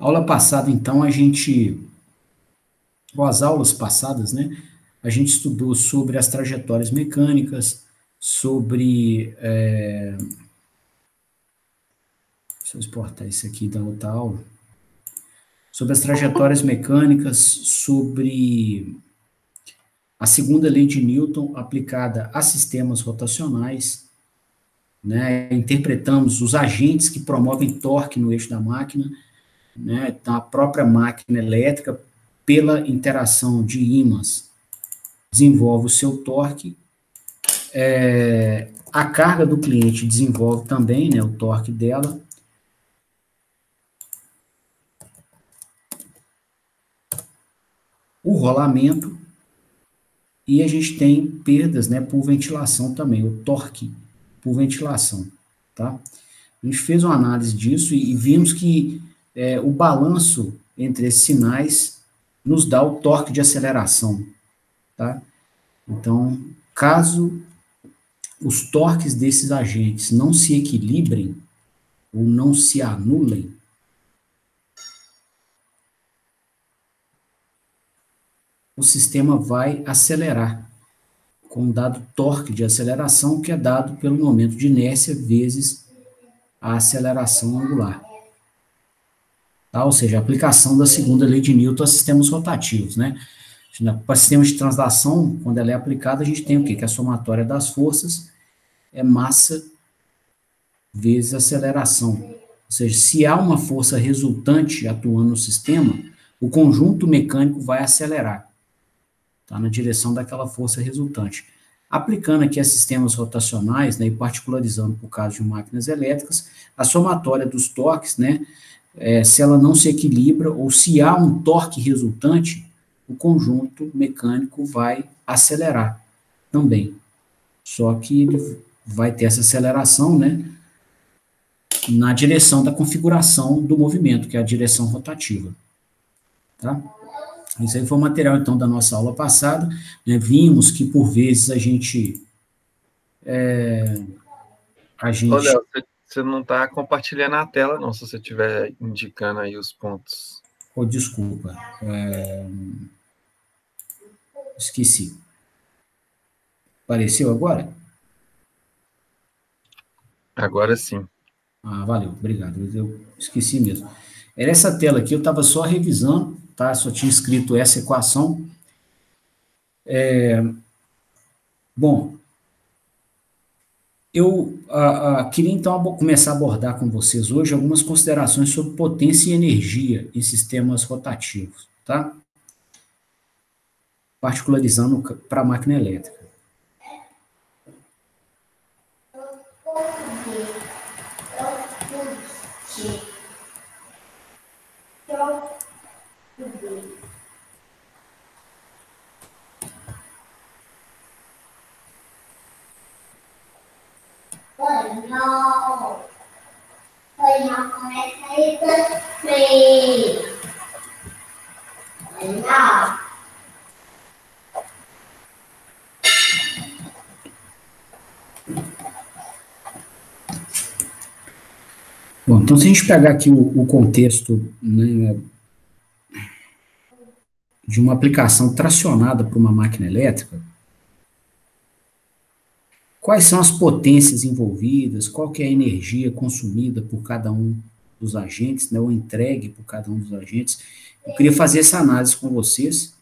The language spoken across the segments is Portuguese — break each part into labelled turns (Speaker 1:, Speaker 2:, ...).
Speaker 1: Aula passada, então, ou as aulas passadas, né, a gente estudou sobre as trajetórias mecânicas, sobre, deixa eu exportar isso aqui da outra aula, sobre as trajetórias mecânicas, sobre a segunda lei de Newton aplicada a sistemas rotacionais, né, interpretamos os agentes que promovem torque no eixo da máquina, né, então a própria máquina elétrica, pela interação de ímãs, desenvolve o seu torque, a carga do cliente desenvolve também, né, o torque dela, o rolamento, e a gente tem perdas, né, por ventilação também, o torque por ventilação, tá? A gente fez uma análise disso e vimos que o balanço entre esses sinais nos dá o torque de aceleração, tá? Então, caso os torques desses agentes não se equilibrem ou não se anulem, o sistema vai acelerar com um dado torque de aceleração que é dado pelo momento de inércia vezes a aceleração angular. Tá? Ou seja, a aplicação da segunda lei de Newton a sistemas rotativos, né? Para sistemas de translação, quando ela é aplicada, a gente tem o quê? Que a somatória das forças é massa vezes aceleração. Ou seja, se há uma força resultante atuando no sistema, o conjunto mecânico vai acelerar, tá? Na direção daquela força resultante. Aplicando aqui a sistemas rotacionais, né, e particularizando por caso de máquinas elétricas, a somatória dos torques, né, se ela não se equilibra ou se há um torque resultante, o conjunto mecânico vai acelerar também. Só que ele vai ter essa aceleração, né, na direção da configuração do movimento, que é a direção rotativa. Tá? Isso aí foi o material, então, da nossa aula passada. Né? Vimos que, por vezes, a gente...
Speaker 2: Ô, Léo, você não está compartilhando a tela, não, se você estiver indicando aí os pontos.
Speaker 1: Oh, desculpa. Esqueci. Apareceu agora?
Speaker 2: Agora sim.
Speaker 1: Ah, valeu, obrigado. Eu esqueci mesmo. Era essa tela aqui, eu estava só revisando, tá? Só tinha escrito essa equação. Bom, eu queria então começar a abordar com vocês hoje algumas considerações sobre potência e energia em sistemas rotativos, tá? Particularizando para a máquina elétrica. Bom, então se a gente pegar aqui o contexto, né, de uma aplicação tracionada por uma máquina elétrica, quais são as potências envolvidas, qual que é a energia consumida por cada um dos agentes, né, ou entregue por cada um dos agentes. Eu queria fazer essa análise com vocês,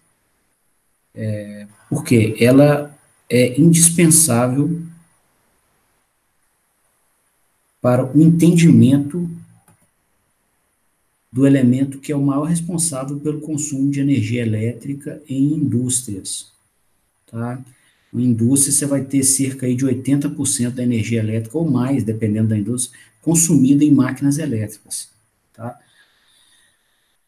Speaker 1: porque ela é indispensável para o entendimento do elemento que é o maior responsável pelo consumo de energia elétrica em indústrias, tá? Na indústria, você vai ter cerca aí de 80% da energia elétrica, ou mais, dependendo da indústria, consumida em máquinas elétricas, tá?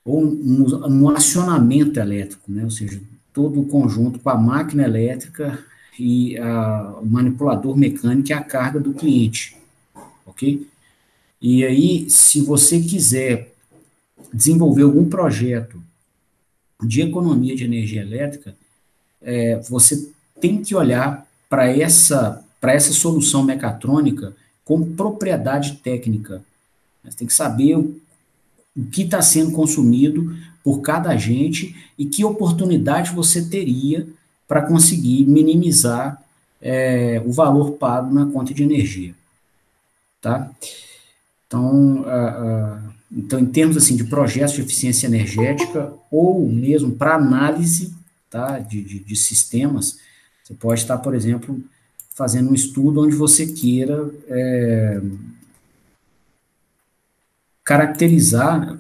Speaker 1: Ou no acionamento elétrico, né? Ou seja, todo o conjunto com a máquina elétrica e o manipulador mecânico e a carga do cliente, ok? E aí, se você quiser desenvolver algum projeto de economia de energia elétrica, você tem que olhar para essa solução mecatrônica com propriedade técnica. Você tem que saber o que está sendo consumido por cada agente e que oportunidade você teria para conseguir minimizar o valor pago na conta de energia, tá? Então, em termos assim de projetos de eficiência energética ou mesmo para análise, tá, de sistemas, você pode estar, por exemplo, fazendo um estudo onde você queira caracterizar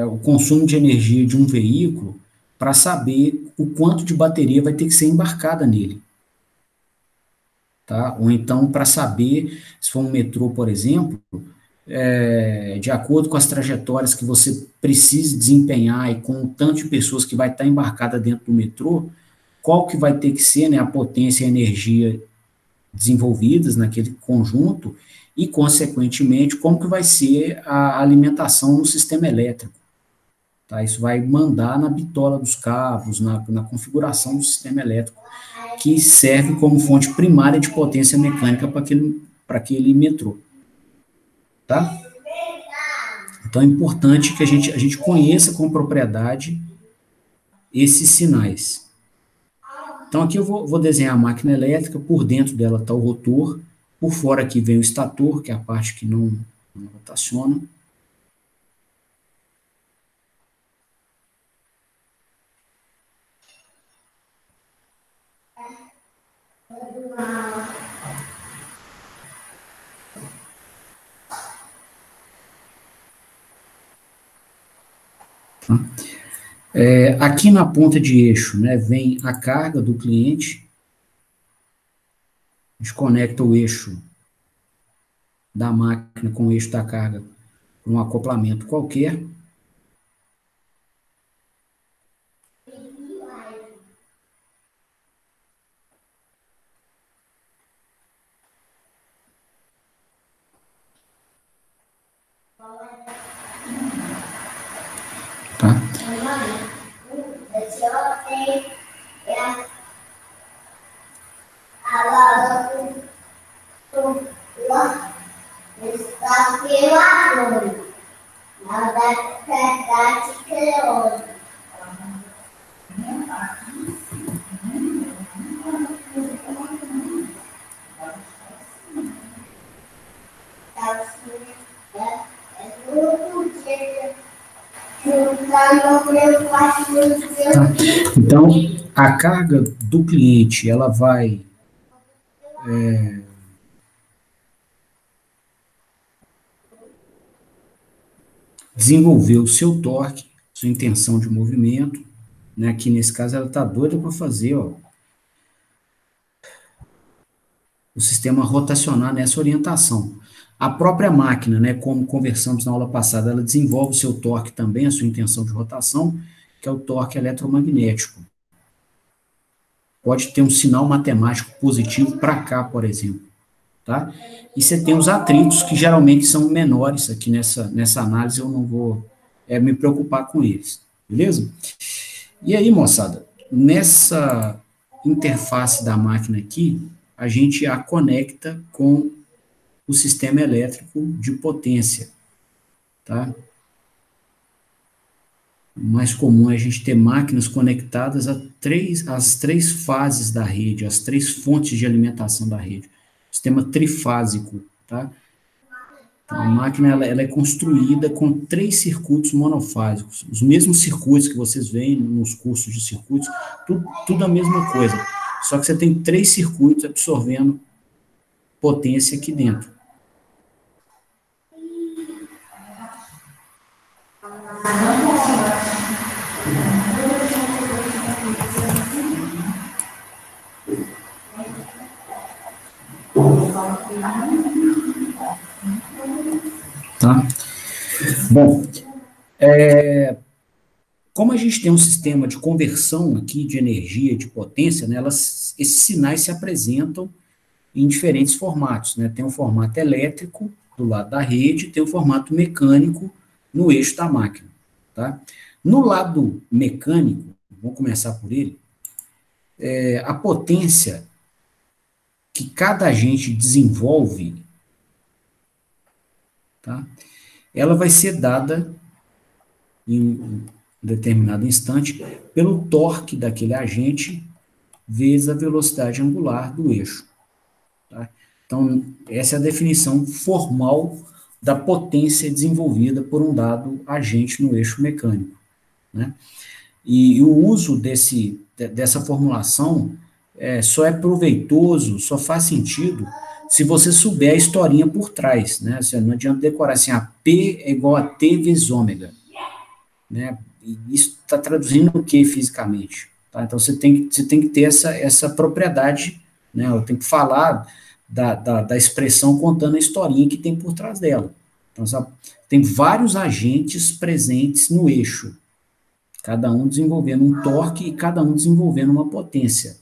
Speaker 1: o consumo de energia de um veículo para saber o quanto de bateria vai ter que ser embarcada nele. Tá? Ou então, para saber, se for um metrô, por exemplo, de acordo com as trajetórias que você precisa desempenhar e com o tanto de pessoas que vai estar embarcada dentro do metrô, qual que vai ter que ser, né, a potência e a energia desenvolvidas naquele conjunto e, consequentemente, como que vai ser a alimentação no sistema elétrico. Tá? Isso vai mandar na bitola dos cabos, na configuração do sistema elétrico, que serve como fonte primária de potência mecânica para aquele metrô. Tá? Então, é importante que a gente conheça com propriedade esses sinais. Então, aqui eu vou desenhar a máquina elétrica, por dentro dela está o rotor, por fora aqui vem o estator, que é a parte que não rotaciona. Aqui na ponta de eixo, né, vem a carga do cliente. A gente conecta o eixo da máquina com o eixo da carga por um acoplamento qualquer. Tá? Então, a carga do cliente, ela vai desenvolver o seu torque, sua intenção de movimento, né? Aqui nesse caso ela está doida para fazer, ó, o sistema rotacionar nessa orientação. A própria máquina, né, como conversamos na aula passada, ela desenvolve o seu torque também, a sua intenção de rotação, que é o torque eletromagnético. Pode ter um sinal matemático positivo para cá, por exemplo. Tá? E você tem os atritos, que geralmente são menores. Aqui nessa análise eu não vou me preocupar com eles. Beleza? E aí, moçada, nessa interface da máquina aqui, a gente a conecta com o sistema elétrico de potência. Tá? O mais comum é a gente ter máquinas conectadas às três fases da rede, às três fontes de alimentação da rede. Sistema trifásico, tá? Então, a máquina ela é construída com 3 circuitos monofásicos. Os mesmos circuitos que vocês veem nos cursos de circuitos, tudo a mesma coisa. Só que você tem 3 circuitos absorvendo potência aqui dentro. Tá? Bom, como a gente tem um sistema de conversão aqui de energia, de potência, né, esses sinais se apresentam em diferentes formatos, né? Tem o formato elétrico do lado da rede, tem o formato mecânico no eixo da máquina, tá? No lado mecânico, vamos começar por ele, a potência que cada agente desenvolve, tá? Ela vai ser dada em um determinado instante pelo torque daquele agente vezes a velocidade angular do eixo. Tá? Então, essa é a definição formal da potência desenvolvida por um dado agente no eixo mecânico. Né? E o uso dessa formulação só é proveitoso, só faz sentido se você souber a historinha por trás. Né? Não adianta decorar assim, a P é igual a T vezes ômega. Né? E isso está traduzindo o que fisicamente? Tá? Então, você tem que ter essa propriedade, né? Eu tenho que falar da expressão contando a historinha que tem por trás dela. Então, tem vários agentes presentes no eixo, cada um desenvolvendo um torque e cada um desenvolvendo uma potência.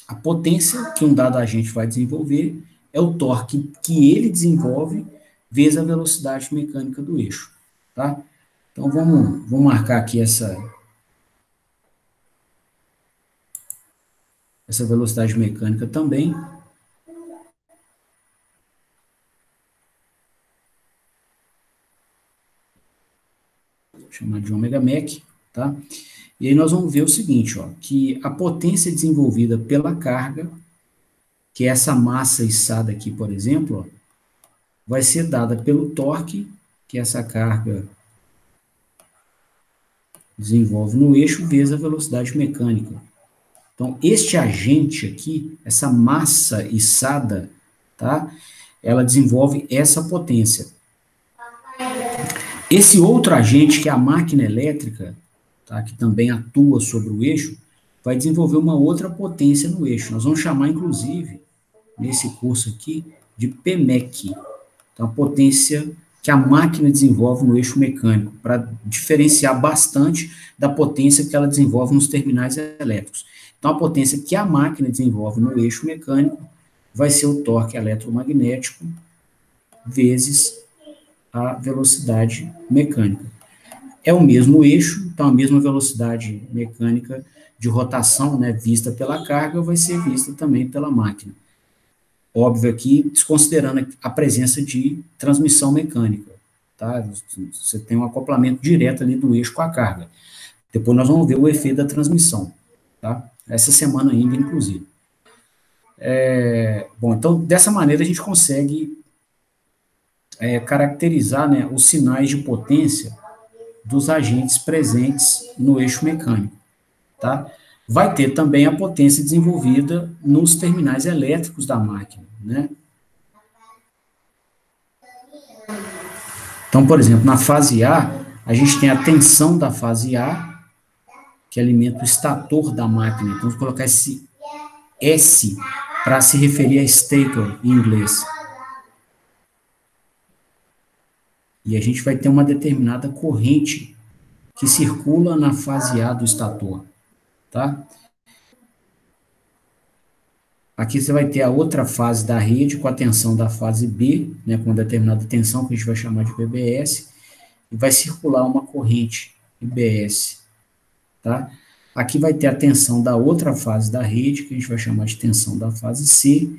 Speaker 1: A potência que um dado agente vai desenvolver é o torque que ele desenvolve vezes a velocidade mecânica do eixo. Tá? Então, vamos marcar aqui essa velocidade mecânica também. Vou chamar de ômega mec, tá? E aí nós vamos ver o seguinte, ó, que a potência desenvolvida pela carga, que é essa massa içada aqui, por exemplo, ó, vai ser dada pelo torque que essa carga desenvolve no eixo vezes a velocidade mecânica. Então, este agente aqui, essa massa içada, tá? Ela desenvolve essa potência. Esse outro agente, que é a máquina elétrica, tá? Que também atua sobre o eixo, vai desenvolver uma outra potência no eixo. Nós vamos chamar, inclusive, nesse curso aqui, de PMEC. Então, a potência que a máquina desenvolve no eixo mecânico, para diferenciar bastante da potência que ela desenvolve nos terminais elétricos. Então, a potência que a máquina desenvolve no eixo mecânico vai ser o torque eletromagnético vezes a velocidade mecânica. É o mesmo eixo, então a mesma velocidade mecânica de rotação, né, vista pela carga, vai ser vista também pela máquina. Óbvio aqui, desconsiderando a presença de transmissão mecânica, tá? Você tem um acoplamento direto ali do eixo com a carga. Depois nós vamos ver o efeito da transmissão, tá? Essa semana ainda, inclusive. Bom, então, dessa maneira a gente consegue caracterizar, né, os sinais de potência dos agentes presentes no eixo mecânico, tá? Vai ter também a potência desenvolvida nos terminais elétricos da máquina, né? Então, por exemplo, na fase a gente tem a tensão da fase A, que alimenta o estator da máquina. Então, vamos colocar esse S para se referir a stator em inglês. E a gente vai ter uma determinada corrente que circula na fase A do estator, tá? Aqui você vai ter a outra fase da rede com a tensão da fase B, né, com uma determinada tensão que a gente vai chamar de PBS, e vai circular uma corrente IBS, tá? Aqui vai ter a tensão da outra fase da rede, que a gente vai chamar de tensão da fase C,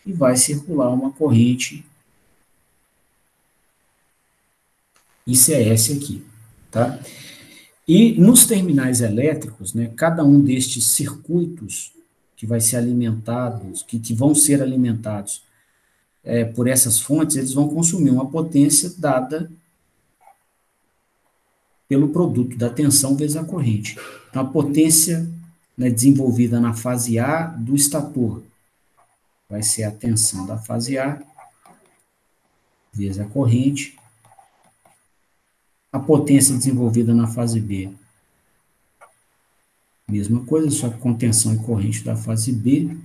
Speaker 1: e vai circular uma corrente ICS aqui, tá? E nos terminais elétricos, né, cada um destes circuitos que vai ser alimentados, que vão ser alimentados por essas fontes, eles vão consumir uma potência dada pelo produto da tensão vezes a corrente. Então, a potência, né, desenvolvida na fase A do estator vai ser a tensão da fase A vezes a corrente. A potência desenvolvida na fase B, mesma coisa, só que com tensão e corrente da fase B.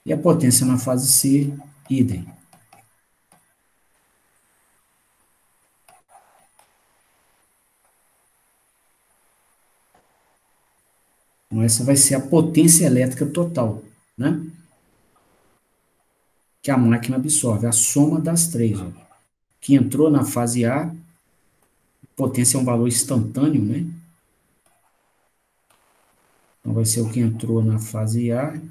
Speaker 1: E a potência na fase C, idem. Então, essa vai ser a potência elétrica total, né? Que a máquina absorve, a soma das três. Ó. Que entrou na fase A, potência é um valor instantâneo, né? Então, vai ser o que entrou na fase A,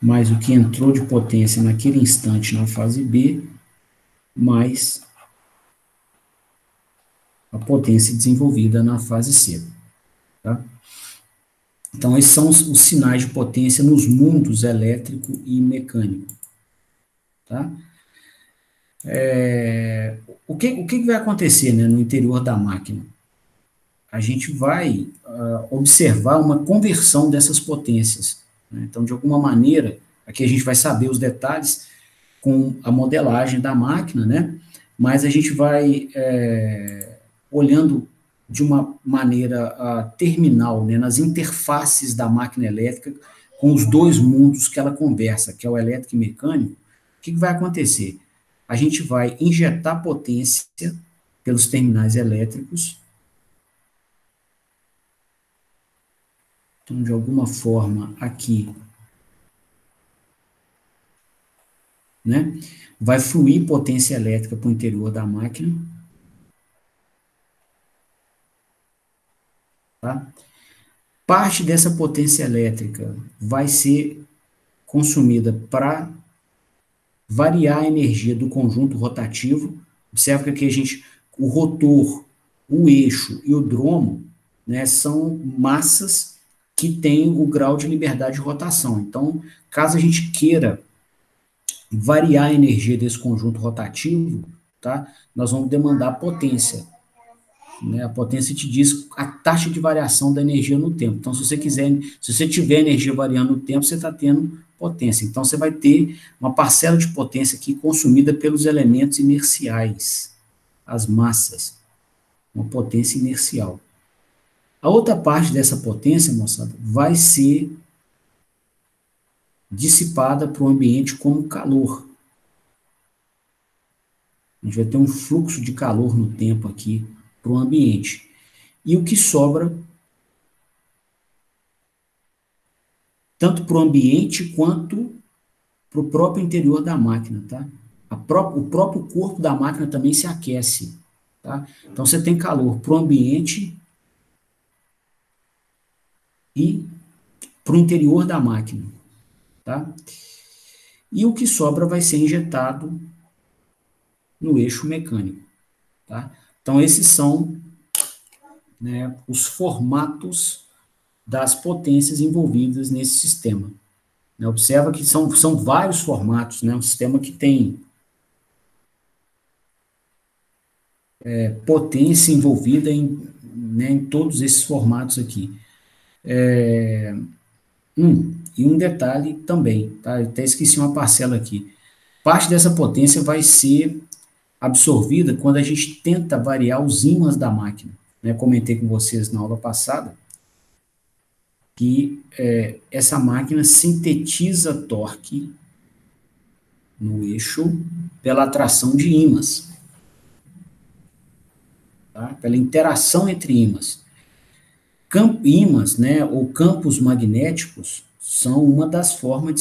Speaker 1: mais o que entrou de potência naquele instante na fase B, mais a potência desenvolvida na fase C. Tá? Então, esses são os sinais de potência nos mundos elétrico e mecânico. Tá? O que vai acontecer, né, no interior da máquina? A gente vai observar uma conversão dessas potências. Né? Então, de alguma maneira, aqui a gente vai saber os detalhes com a modelagem da máquina, né? Mas a gente vai olhando de uma maneira terminal, né, nas interfaces da máquina elétrica com os dois mundos que ela conversa, que é o elétrico e mecânico. O que vai acontecer? A gente vai injetar potência pelos terminais elétricos. Então, de alguma forma, aqui, né, vai fluir potência elétrica para o interior da máquina. Tá? Parte dessa potência elétrica vai ser consumida para variar a energia do conjunto rotativo. Observa que aqui o rotor, o eixo e o dromo, né, são massas que têm o grau de liberdade de rotação. Então, caso a gente queira variar a energia desse conjunto rotativo, tá, nós vamos demandar potência. Né? A potência te diz a taxa de variação da energia no tempo. Então, se você tiver energia variando no tempo, você está tendo potência. Então, você vai ter uma parcela de potência aqui consumida pelos elementos inerciais, as massas, uma potência inercial. A outra parte dessa potência, moçada, vai ser dissipada para o ambiente como calor. A gente vai ter um fluxo de calor no tempo aqui para o ambiente. E o que sobra, tanto para o ambiente quanto para o próprio interior da máquina, tá? O próprio corpo da máquina também se aquece, tá? Então, você tem calor para o ambiente e para o interior da máquina, tá? E o que sobra vai ser injetado no eixo mecânico, tá? Então, esses são, né, os formatos das potências envolvidas nesse sistema. Né? Observa que são vários formatos, né? Um sistema que tem potência envolvida né, em todos esses formatos aqui. E um detalhe também, tá? Eu até esqueci uma parcela aqui. Parte dessa potência vai ser absorvida quando a gente tenta variar os ímãs da máquina. Né? Comentei com vocês na aula passada que essa máquina sintetiza torque no eixo pela atração de ímãs, tá? Pela interação entre ímãs. Ímãs, né, ou campos magnéticos, são uma das formas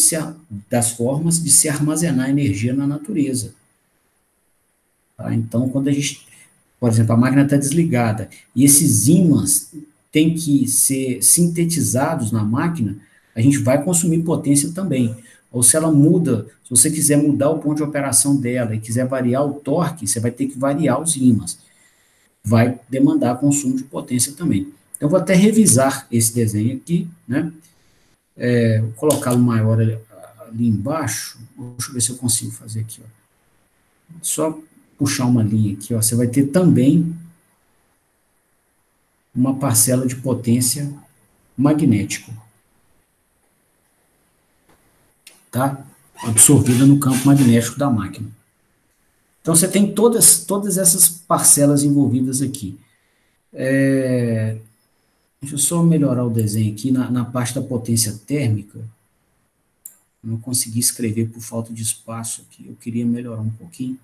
Speaker 1: de se armazenar energia na natureza. Tá? Então, quando a gente, por exemplo, a máquina está desligada e esses ímãs têm que ser sintetizados na máquina, a gente vai consumir potência também. Ou se ela muda, se você quiser mudar o ponto de operação dela e quiser variar o torque, você vai ter que variar os ímãs. Vai demandar consumo de potência também. Então, vou até revisar esse desenho aqui, né? Vou colocá-lo maior ali embaixo. Deixa eu ver se eu consigo fazer aqui, ó. Só puxar uma linha aqui, ó. Você vai ter também uma parcela de potência magnética, tá? Absorvida no campo magnético da máquina. Então, você tem todas essas parcelas envolvidas aqui. Deixa eu só melhorar o desenho aqui na parte da potência térmica. Não consegui escrever por falta de espaço aqui. Eu queria melhorar um pouquinho.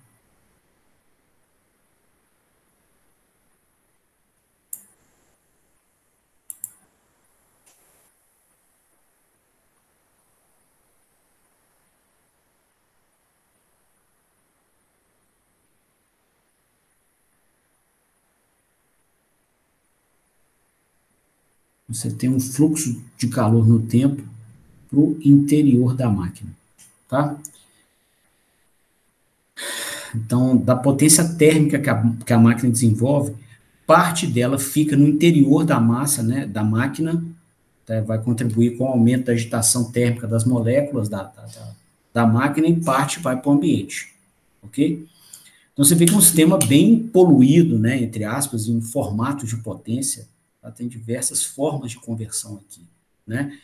Speaker 1: Você tem um fluxo de calor no tempo para o interior da máquina, tá? Então, da potência térmica que a máquina desenvolve, parte dela fica no interior da massa, né, da máquina, tá? Vai contribuir com o aumento da agitação térmica das moléculas da máquina e parte vai para o ambiente, ok? Então, você vê que é um sistema bem poluído, né, entre aspas, em formato de potência, tá? Tem diversas formas de conversão aqui, né?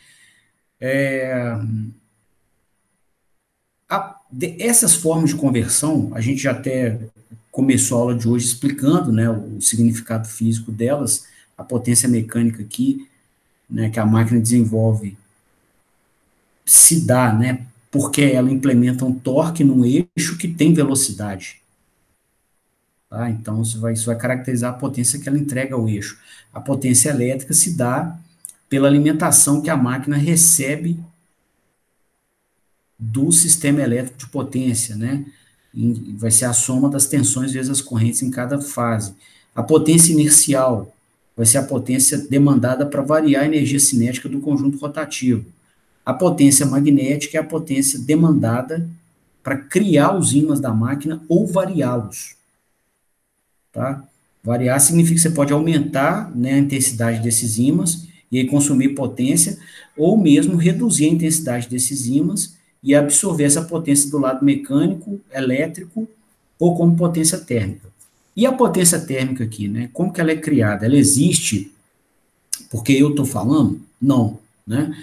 Speaker 1: Essas formas de conversão, a gente já até começou a aula de hoje explicando, né, o significado físico delas, a potência mecânica aqui, né, que a máquina desenvolve, se dá, né, porque ela implementa um torque num eixo que tem velocidade. Tá? Então, isso vai caracterizar a potência que ela entrega ao eixo. A potência elétrica se dá pela alimentação que a máquina recebe do sistema elétrico de potência, né? E vai ser a soma das tensões vezes as correntes em cada fase. A potência inercial vai ser a potência demandada para variar a energia cinética do conjunto rotativo. A potência magnética é a potência demandada para criar os ímãs da máquina ou variá-los. Tá? Variar significa que você pode aumentar, né, a intensidade desses ímãs e aí consumir potência, ou mesmo reduzir a intensidade desses ímãs e absorver essa potência do lado mecânico, elétrico ou como potência térmica. E a potência térmica aqui, né? Como que ela é criada? Ela existe porque eu estou falando? Não, né?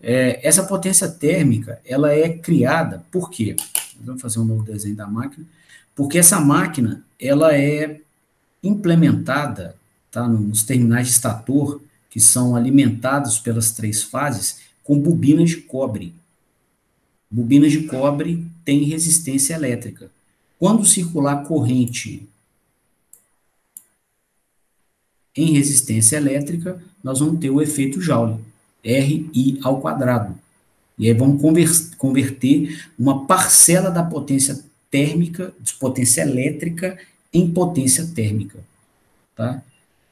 Speaker 1: Essa potência térmica, ela é criada por quê? Vamos fazer um novo desenho da máquina. Porque essa máquina, ela é implementada, tá, nos terminais de estator, que são alimentados pelas três fases, com bobinas de cobre. Bobinas de cobre têm resistência elétrica. Quando circular corrente em resistência elétrica, nós vamos ter o efeito Joule, RI ao quadrado. E aí vamos converter uma parcela da potência térmica, de potência elétrica, em potência térmica. Tá?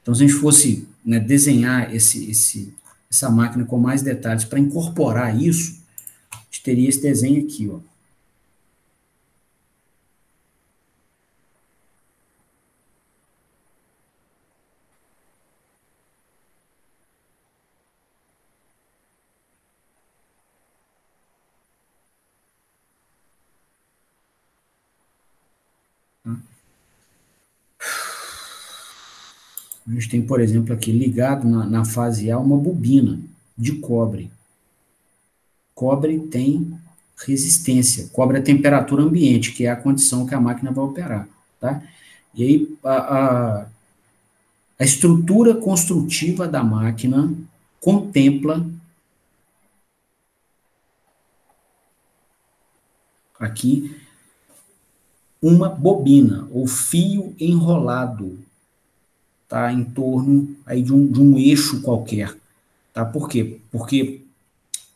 Speaker 1: Então, se a gente fosse, né, desenhar essa máquina com mais detalhes para incorporar isso, a gente teria esse desenho aqui, ó. A gente tem, por exemplo, aqui ligado na fase A uma bobina de cobre. Cobre tem resistência, cobre é a temperatura ambiente, que é a condição que a máquina vai operar, tá? E aí, a estrutura construtiva da máquina contempla aqui uma bobina, ou fio enrolado, tá, em torno aí de um eixo qualquer, tá? Por quê? Porque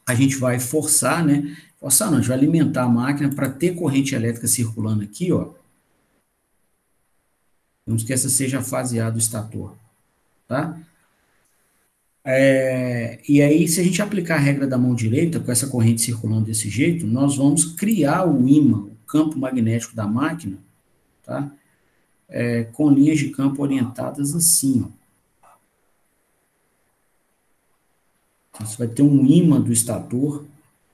Speaker 1: a gente vai forçar, né? Forçar não, a gente vai alimentar a máquina para ter corrente elétrica circulando aqui, ó. Vamos que essa seja a fase A do estator, tá? E aí, se a gente aplicar a regra da mão direita, com essa corrente circulando desse jeito, nós vamos criar o ímã, o campo magnético da máquina, tá? Com linhas de campo orientadas assim, ó. Então, você vai ter um ímã do estator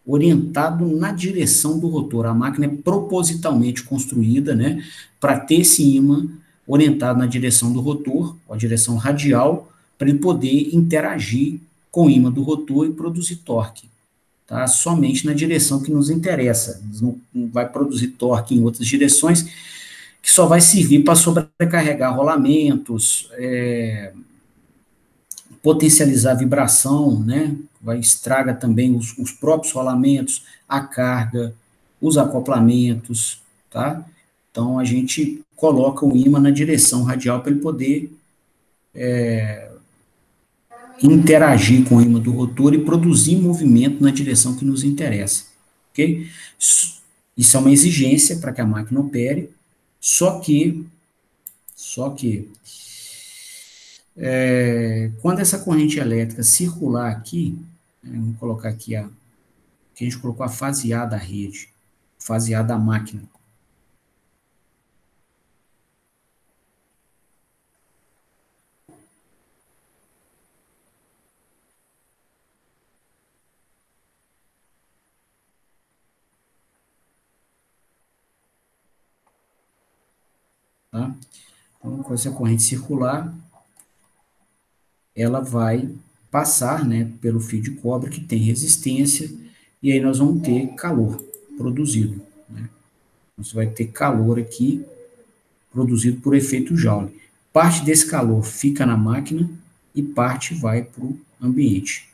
Speaker 1: orientado na direção do rotor. A máquina é propositalmente construída, né, para ter esse ímã orientado na direção do rotor, a direção radial, para ele poder interagir com o ímã do rotor e produzir torque, tá? Somente na direção que nos interessa. Não vai produzir torque em outras direções, que só vai servir para sobrecarregar rolamentos, potencializar a vibração, né? Vai estraga também os próprios rolamentos, a carga, os acoplamentos, tá? Então a gente coloca o ímã na direção radial para ele poder interagir com o ímã do rotor e produzir movimento na direção que nos interessa, ok? Isso é uma exigência para que a máquina opere, só que quando essa corrente elétrica circular aqui, vamos colocar aqui que a gente colocou a fasear da rede, fasear da máquina. Tá? Então, com essa corrente circular, ela vai passar, né, pelo fio de cobre que tem resistência, e aí nós vamos ter calor produzido, né? Você vai ter calor aqui produzido por efeito Joule. Parte desse calor fica na máquina e parte vai para o ambiente,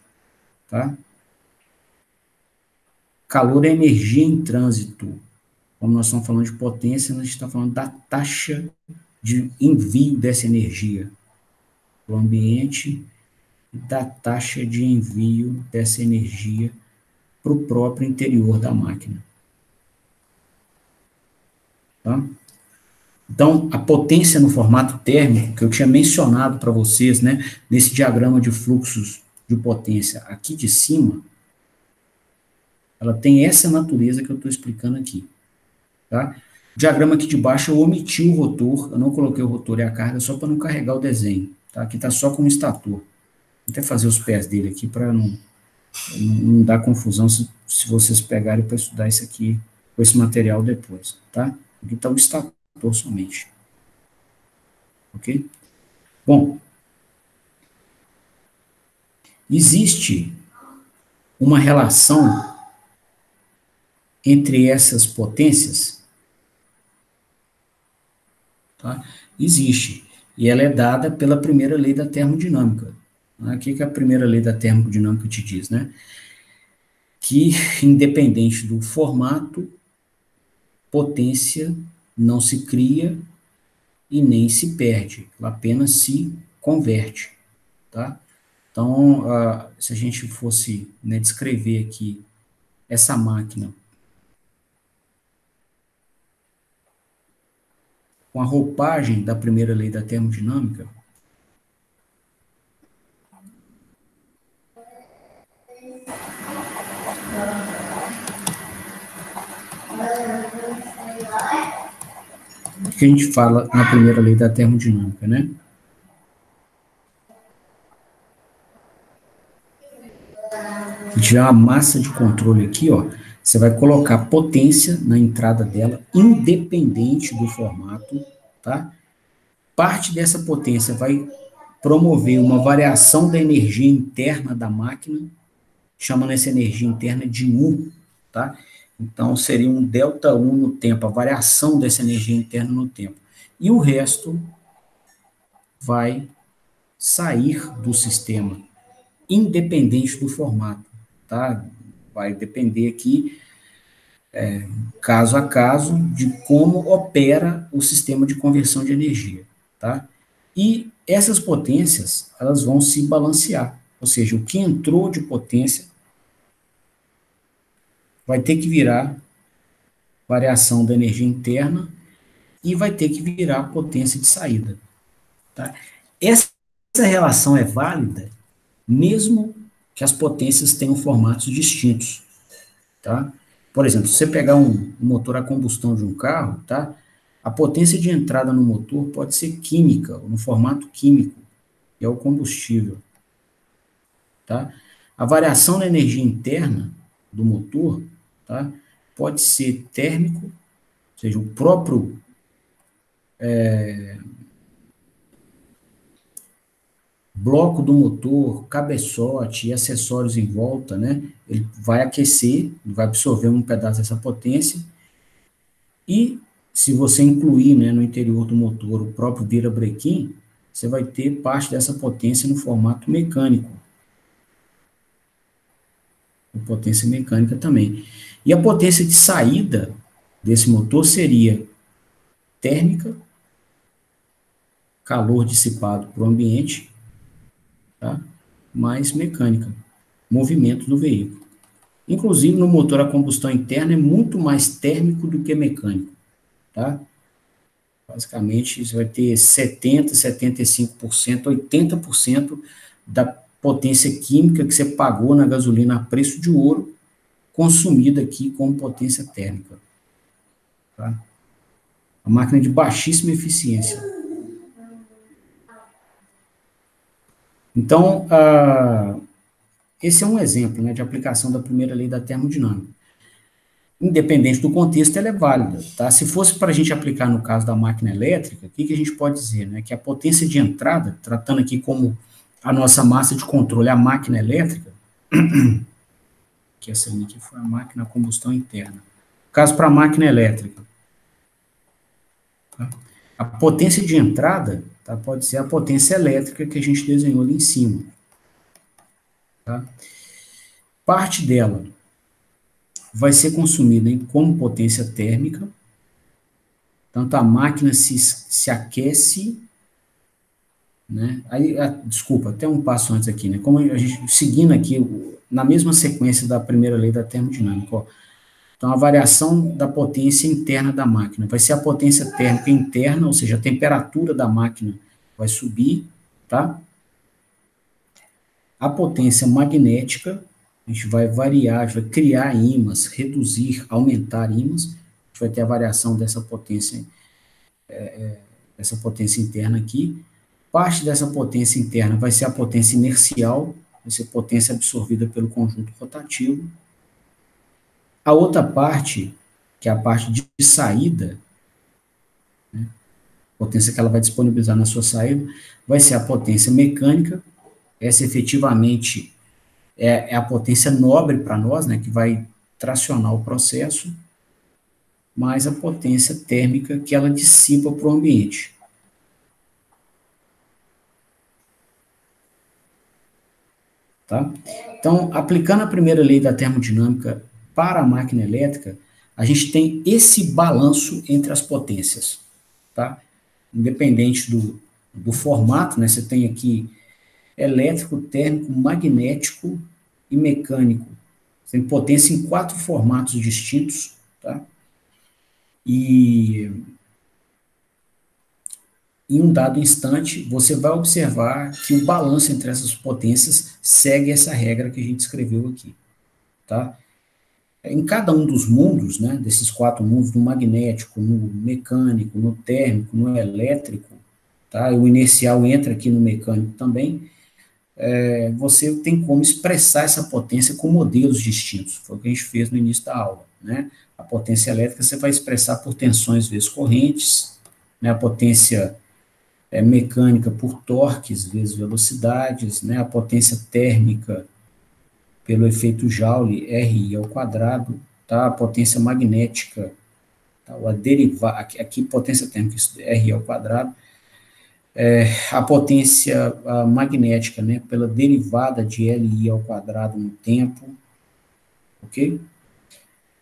Speaker 1: tá? Calor é energia em trânsito. Como nós estamos falando de potência, nós estamos falando da taxa de envio dessa energia para o ambiente e da taxa de envio dessa energia para o próprio interior da máquina. Tá? Então, a potência no formato térmico, que eu tinha mencionado para vocês, né, nesse diagrama de fluxos de potência aqui de cima, ela tem essa natureza que eu estou explicando aqui. Tá? O diagrama aqui de baixo eu omiti o rotor, eu não coloquei o rotor e a carga só para não carregar o desenho. Tá? Aqui está só com o estator. Vou até fazer os pés dele aqui para não dar confusão se vocês pegarem para estudar isso aqui, com esse material depois. Tá? Aqui está o estator somente. Ok? Bom, existe uma relação entre essas potências? Tá? Existe. E ela é dada pela primeira lei da termodinâmica. O que a primeira lei da termodinâmica te diz, né? Que, independente do formato, potência não se cria e nem se perde, ela apenas se converte, tá? Então, se a gente fosse, né, descrever aqui essa máquina com a roupagem da primeira lei da termodinâmica, o que a gente fala na primeira lei da termodinâmica, né? Se tiver uma massa de controle aqui, ó, você vai colocar potência na entrada dela, independente do formato, tá? Parte dessa potência vai promover uma variação da energia interna da máquina, chamando essa energia interna de U, tá? Então, seria um delta U no tempo, a variação dessa energia interna no tempo. E o resto vai sair do sistema, independente do formato, tá? Vai depender aqui, caso a caso, de como opera o sistema de conversão de energia, tá? E essas potências, elas vão se balancear, ou seja, o que entrou de potência vai ter que virar variação da energia interna e vai ter que virar potência de saída, tá? Essa relação é válida mesmo que as potências tenham formatos distintos, tá? Por exemplo, se você pegar um motor a combustão de um carro, tá? A potência de entrada no motor pode ser química, no formato químico, que é o combustível, tá? A variação da energia interna do motor, tá? Pode ser térmico, ou seja, o próprio bloco do motor, cabeçote e acessórios em volta, né? Ele vai aquecer, vai absorver um pedaço dessa potência e se você incluir, né, no interior do motor o próprio virabrequim, você vai ter parte dessa potência no formato mecânico. A potência mecânica também. E a potência de saída desse motor seria térmica, calor dissipado para o ambiente, tá? Mais mecânica, movimento do veículo. Inclusive, no motor a combustão interna é muito mais térmico do que mecânico, tá? Basicamente, você vai ter 70%, 75%, 80% da potência química que você pagou na gasolina a preço de ouro consumida aqui como potência térmica. Tá? A máquina de baixíssima eficiência. Então, esse é um exemplo, né, de aplicação da primeira lei da termodinâmica. Independente do contexto, ela é válida. Tá? Se fosse para a gente aplicar no caso da máquina elétrica, o que a gente pode dizer? Né? Que a potência de entrada, tratando aqui como a nossa massa de controle, a máquina elétrica, que essa linha aqui foi a máquina a combustão interna. No caso para a máquina elétrica, tá? A potência de entrada, tá, pode ser a potência elétrica que a gente desenhou ali em cima. Tá? Parte dela vai ser consumida como potência térmica, tanto a máquina se aquece, né? Aí, desculpa, até um passo antes aqui, né? Como a gente, seguindo aqui, na mesma sequência da primeira lei da termodinâmica, ó. Então, a variação da potência interna da máquina vai ser a potência térmica interna, ou seja, a temperatura da máquina vai subir, tá? A potência magnética, a gente vai variar, a gente vai criar ímãs, reduzir, aumentar ímãs, a gente vai ter a variação dessa potência interna aqui. Parte dessa potência interna vai ser a potência inercial, vai ser potência absorvida pelo conjunto rotativo. A outra parte, que é a parte de saída, né, potência que ela vai disponibilizar na sua saída, vai ser a potência mecânica. Essa efetivamente é a potência nobre para nós, né, que vai tracionar o processo, mais a potência térmica que ela dissipa para o ambiente. Tá? Então, aplicando a primeira lei da termodinâmica para a máquina elétrica, a gente tem esse balanço entre as potências. Tá? Independente do formato, né, você tem aqui elétrico, térmico, magnético e mecânico. Você tem potência em 4 formatos distintos. Tá? E em um dado instante, você vai observar que o balanço entre essas potências segue essa regra que a gente escreveu aqui. Tá? Em cada um dos mundos, né, desses 4 mundos, no magnético, no mecânico, no térmico, no elétrico, tá? O inercial entra aqui no mecânico também, você tem como expressar essa potência com modelos distintos. Foi o que a gente fez no início da aula. Né? A potência elétrica você vai expressar por tensões vezes correntes, né? A potência mecânica por torques vezes velocidades, né? A potência térmica pelo efeito Joule, RI ao quadrado, tá? A potência magnética, tá? Aqui potência térmica, RI ao quadrado, a potência magnética, né? Pela derivada de LI ao quadrado no tempo, ok?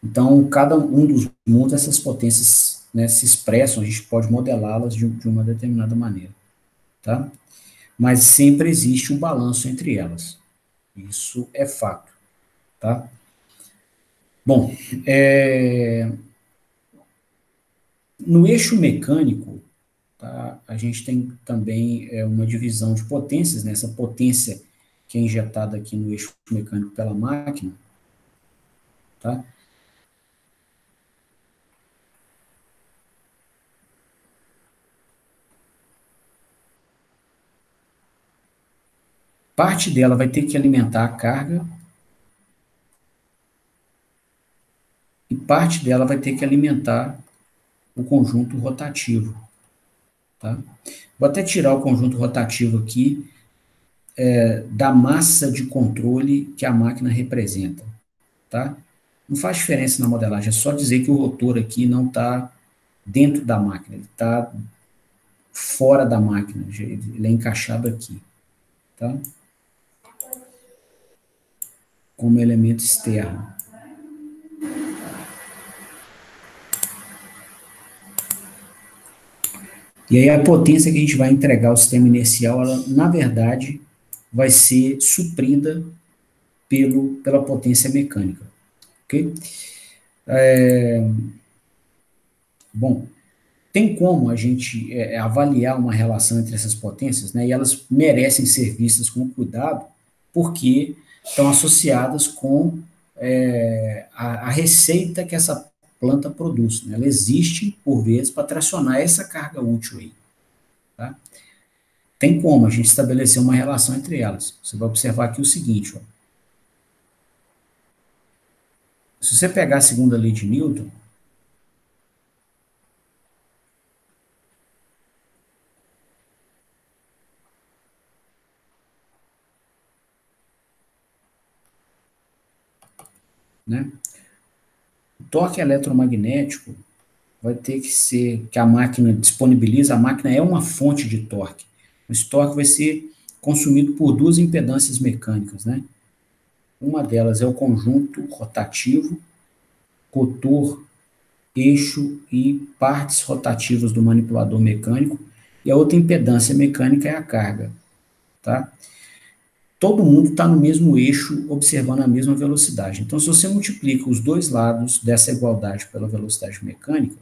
Speaker 1: Então, cada um dos mundos, essas potências, né, se expressam, a gente pode modelá-las de uma determinada maneira, tá? Mas sempre existe um balanço entre elas. Isso é fato, tá? Bom, no eixo mecânico, tá, a gente tem também uma divisão de potências, né? Essa potência que é injetada aqui no eixo mecânico pela máquina, tá? Parte dela vai ter que alimentar a carga e parte dela vai ter que alimentar o conjunto rotativo. Tá? Vou até tirar o conjunto rotativo aqui da massa de controle que a máquina representa. Tá? Não faz diferença na modelagem, é só dizer que o rotor aqui não está dentro da máquina, ele está fora da máquina, ele é encaixado aqui. Tá? Como elemento externo. E aí a potência que a gente vai entregar ao sistema inercial, ela, na verdade, vai ser suprida pela potência mecânica. Ok? Bom, tem como a gente avaliar uma relação entre essas potências, né? E elas merecem ser vistas com cuidado, porque estão associadas com a receita que essa planta produz, né? Ela existe, por vezes, para tracionar essa carga útil aí, tá? Tem como a gente estabelecer uma relação entre elas. Você vai observar aqui o seguinte, ó. Se você pegar a segunda lei de Newton, né? O torque eletromagnético vai ter que ser, que a máquina disponibiliza, a máquina é uma fonte de torque. Esse torque vai ser consumido por duas impedâncias mecânicas, né? Uma delas é o conjunto rotativo, rotor, eixo e partes rotativas do manipulador mecânico, e a outra impedância mecânica é a carga, tá? Todo mundo está no mesmo eixo, observando a mesma velocidade. Então, se você multiplica os dois lados dessa igualdade pela velocidade mecânica,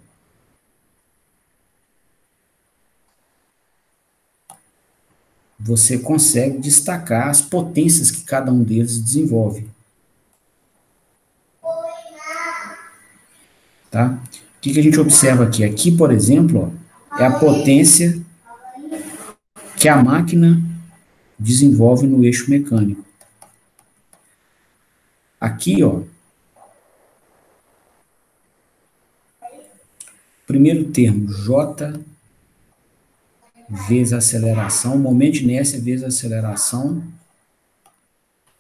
Speaker 1: você consegue destacar as potências que cada um deles desenvolve. Tá? O que a gente observa aqui? Aqui, por exemplo, ó, é a potência que a máquina desenvolve no eixo mecânico. Aqui, ó, primeiro termo, J vezes a aceleração, momento de inércia vezes a aceleração,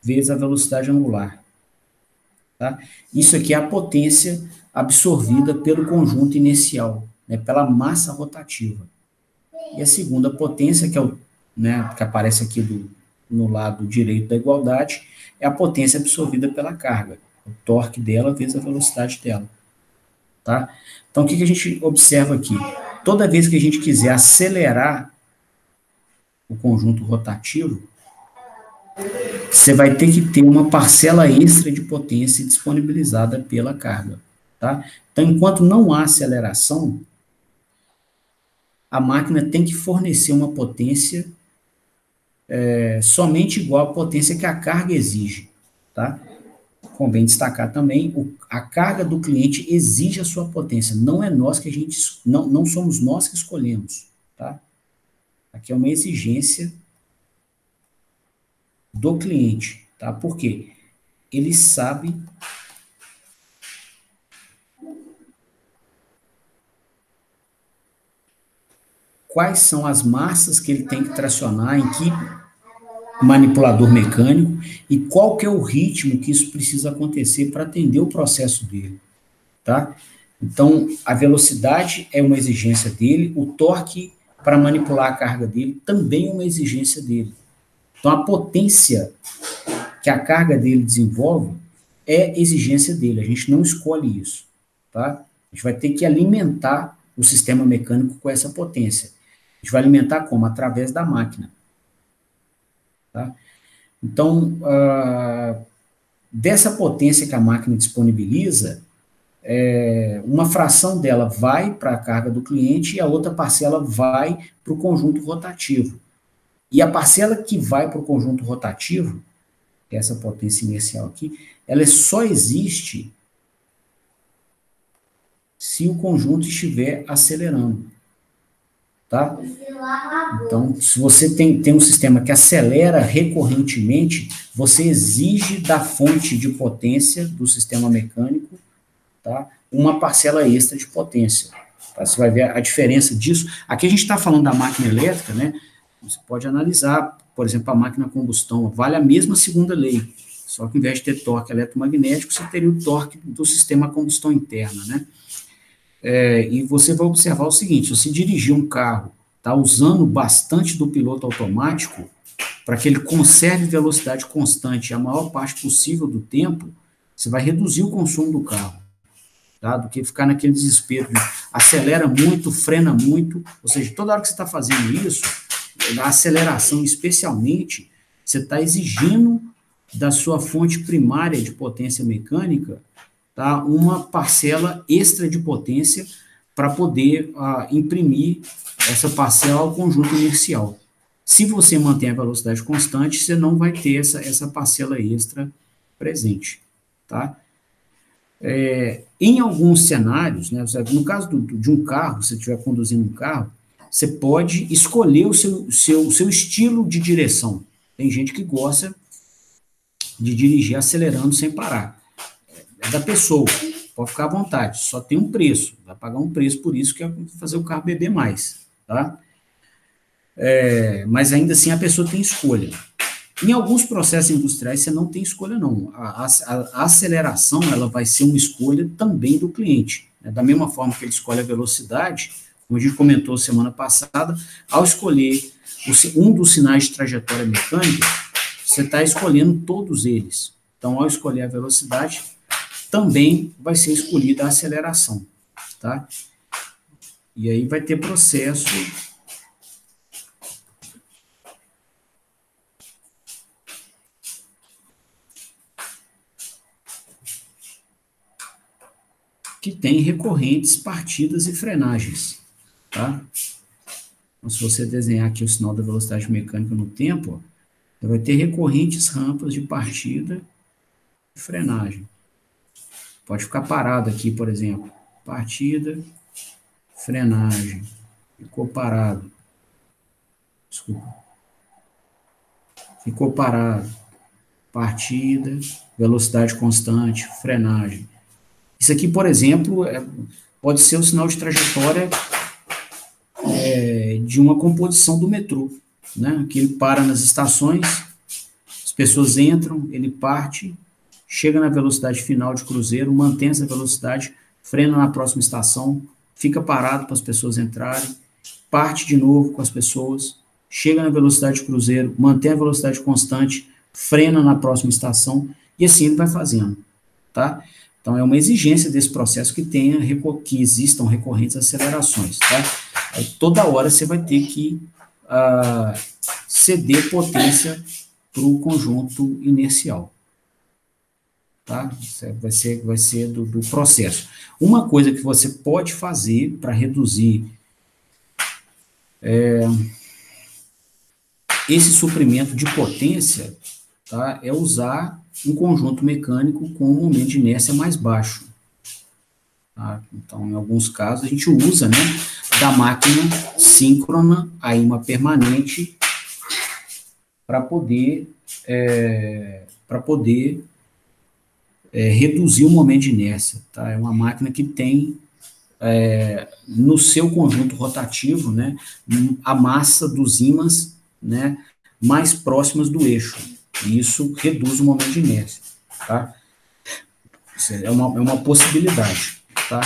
Speaker 1: vezes a velocidade angular. Tá? Isso aqui é a potência absorvida pelo conjunto inercial, né, pela massa rotativa. E a segunda potência, que é o, né, que aparece aqui no lado direito da igualdade, é a potência absorvida pela carga, o torque dela vezes a velocidade dela. Tá? Então, o que a gente observa aqui? Toda vez que a gente quiser acelerar o conjunto rotativo, você vai ter que ter uma parcela extra de potência disponibilizada pela carga. Tá? Então, enquanto não há aceleração, a máquina tem que fornecer uma potência somente igual à potência que a carga exige. Tá? Convém destacar também, a carga do cliente exige a sua potência, não é nós que a gente, não somos nós que escolhemos. Tá? Aqui é uma exigência do cliente. Tá? Por quê? Ele sabe quais são as massas que ele tem que tracionar, em que manipulador mecânico, e qual que é o ritmo que isso precisa acontecer para atender o processo dele, tá? Então, a velocidade é uma exigência dele, o torque para manipular a carga dele também é uma exigência dele. Então, a potência que a carga dele desenvolve é exigência dele, a gente não escolhe isso, tá? A gente vai ter que alimentar o sistema mecânico com essa potência. A gente vai alimentar como? Através da máquina. Tá? Então, dessa potência que a máquina disponibiliza, uma fração dela vai para a carga do cliente e a outra parcela vai para o conjunto rotativo. E a parcela que vai para o conjunto rotativo, que é essa potência inercial aqui, ela só existe se o conjunto estiver acelerando. Tá? Então, se você tem um sistema que acelera recorrentemente, você exige da fonte de potência do sistema mecânico, tá, uma parcela extra de potência. Tá? Você vai ver a diferença disso. Aqui a gente está falando da máquina elétrica, né? Você pode analisar, por exemplo, a máquina a combustão, vale a mesma segunda lei, só que ao invés de ter torque eletromagnético, você teria o torque do sistema a combustão interna, né? E você vai observar o seguinte, se você dirigir um carro, tá usando bastante do piloto automático, para que ele conserve velocidade constante a maior parte possível do tempo, você vai reduzir o consumo do carro, tá? Do que ficar naquele desespero, acelera muito, frena muito, ou seja, toda hora que você está fazendo isso, a aceleração especialmente, você está exigindo da sua fonte primária de potência mecânica, tá, uma parcela extra de potência para poder imprimir essa parcela ao conjunto inercial. Se você mantém a velocidade constante, você não vai ter essa parcela extra presente. tá? Em alguns cenários, né, no caso de um carro, se você estiver conduzindo um carro, você pode escolher o seu estilo de direção. Tem gente que gosta de dirigir acelerando sem parar. É da pessoa, pode ficar à vontade, só tem um preço, vai pagar um preço por isso, que é fazer o carro beber mais, tá? Mas ainda assim a pessoa tem escolha. Em alguns processos industriais você não tem escolha não, a aceleração ela vai ser uma escolha também do cliente, né? Da mesma forma que ele escolhe a velocidade, como a gente comentou semana passada, ao escolher um dos sinais de trajetória mecânica, você está escolhendo todos eles. Então, ao escolher a velocidade, também vai ser escolhida a aceleração, tá? E aí vai ter processo que tem recorrentes, partidas e frenagens, tá? Então, se você desenhar aqui o sinal da velocidade mecânica no tempo, ó, você vai ter recorrentes rampas de partida e frenagem. Pode ficar parado aqui, por exemplo. Partida, frenagem. Ficou parado. Desculpa. Ficou parado. Partida, velocidade constante, frenagem. Isso aqui, por exemplo, pode ser o sinal de trajetória de uma composição do metrô, né? Que ele para nas estações, as pessoas entram, ele parte, chega na velocidade final de cruzeiro, mantém essa velocidade, frena na próxima estação, fica parado para as pessoas entrarem, parte de novo com as pessoas, chega na velocidade de cruzeiro, mantém a velocidade constante, frena na próxima estação, e assim ele vai fazendo, tá? Então, é uma exigência desse processo que existam recorrentes acelerações, tá? Aí, toda hora você vai ter que ceder potência para o conjunto inercial, tá? Isso vai ser do processo. Uma coisa que você pode fazer para reduzir esse suprimento de potência, tá, é usar um conjunto mecânico com um momento de inércia mais baixo. Tá? Então, em alguns casos, a gente usa, né, da máquina síncrona a imã permanente para poder reduzir o momento de inércia. Tá? É uma máquina que tem no seu conjunto rotativo, né, a massa dos ímãs, né, mais próximas do eixo. E isso reduz o momento de inércia. Tá? Isso é uma possibilidade. Tá?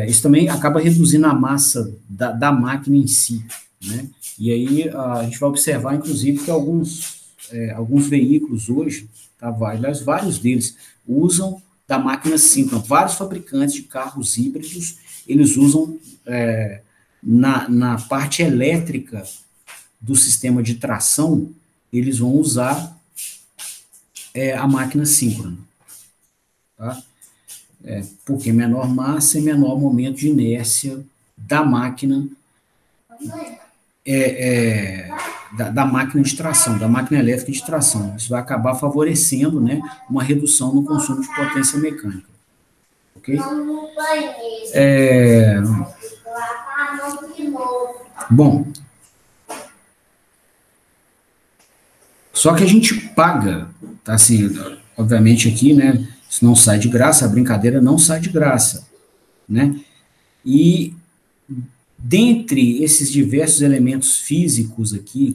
Speaker 1: Isso também acaba reduzindo a massa da máquina em si. Né? E aí a gente vai observar, inclusive, que alguns veículos hoje, tá, aliás, vários deles, usam da máquina síncrona. Vários fabricantes de carros híbridos, eles usam na parte elétrica do sistema de tração, eles vão usar a máquina síncrona. Tá? Porque menor massa e menor momento de inércia da máquina da máquina de tração, da máquina elétrica de tração. Isso vai acabar favorecendo, né, uma redução no consumo de potência mecânica. Ok? Bom, só que a gente paga, tá, assim, obviamente aqui, né, isso não sai de graça, a brincadeira não sai de graça, né, e dentre esses diversos elementos físicos aqui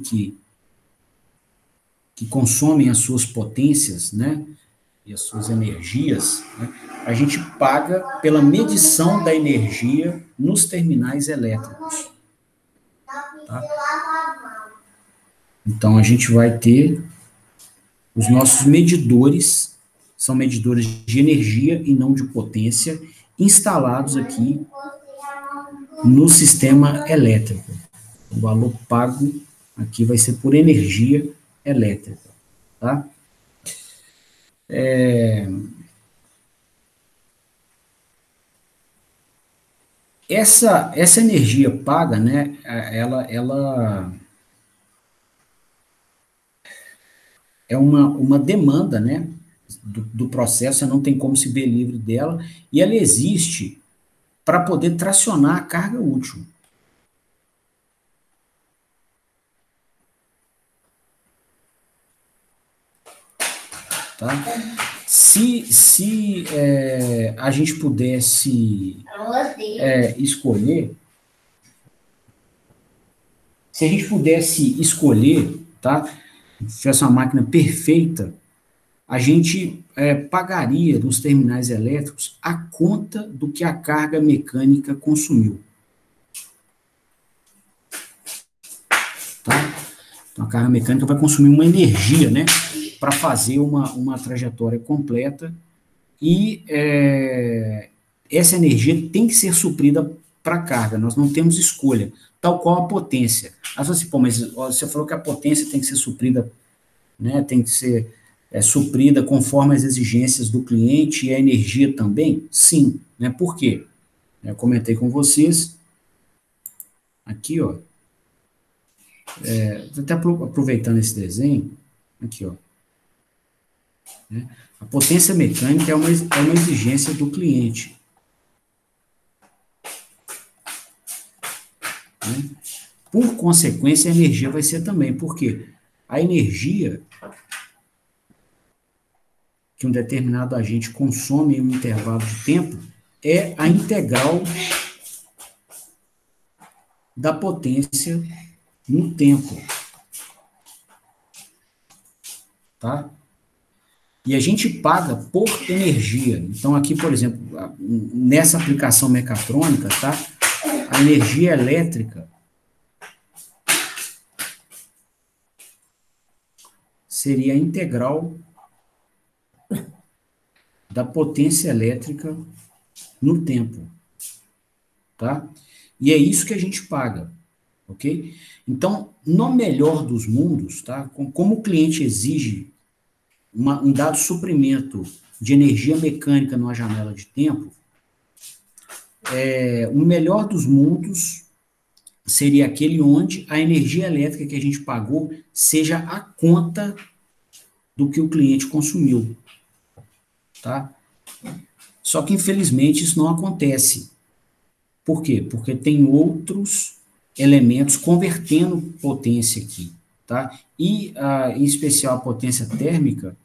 Speaker 1: que consomem as suas potências, né, e as suas energias, né, a gente paga pela medição da energia nos terminais elétricos. Tá? Então, a gente vai ter os nossos medidores, são medidores de energia e não de potência, instalados aqui no sistema elétrico. O valor pago aqui vai ser por energia elétrica. Tá? Essa energia paga, né, ela é uma demanda, né, do processo, você não tem como se ver livre dela, e ela existe para poder tracionar a carga útil. Tá? Se a gente pudesse escolher, se a gente pudesse escolher, tá? Se tivesse uma máquina perfeita, a gente pagaria nos terminais elétricos a conta do que a carga mecânica consumiu. Tá? Então, a carga mecânica vai consumir uma energia, né, para fazer uma trajetória completa, e essa energia tem que ser suprida para a carga, nós não temos escolha, tal qual a potência. Aí você, pô, mas você falou que a potência tem que ser suprida, né, tem que ser suprida conforme as exigências do cliente, e a energia também? Sim. Né, por quê? Eu comentei com vocês, aqui, ó, até aproveitando esse desenho, aqui, ó, né, a potência mecânica é uma exigência do cliente. Né? Por consequência, a energia vai ser também. Por quê? A energia que um determinado agente consome em um intervalo de tempo é a integral da potência no tempo. Tá? E a gente paga por energia. Então, aqui, por exemplo, nessa aplicação mecatrônica, tá? A energia elétrica seria a integral da potência elétrica no tempo. Tá? E é isso que a gente paga. Ok? Então, no melhor dos mundos, tá? Como o cliente exige um dado suprimento de energia mecânica numa janela de tempo, o melhor dos mundos seria aquele onde a energia elétrica que a gente pagou seja a conta do que o cliente consumiu. Tá? Só que, infelizmente, isso não acontece. Por quê? Porque tem outros elementos convertendo potência aqui. Tá? E, em especial, a potência térmica,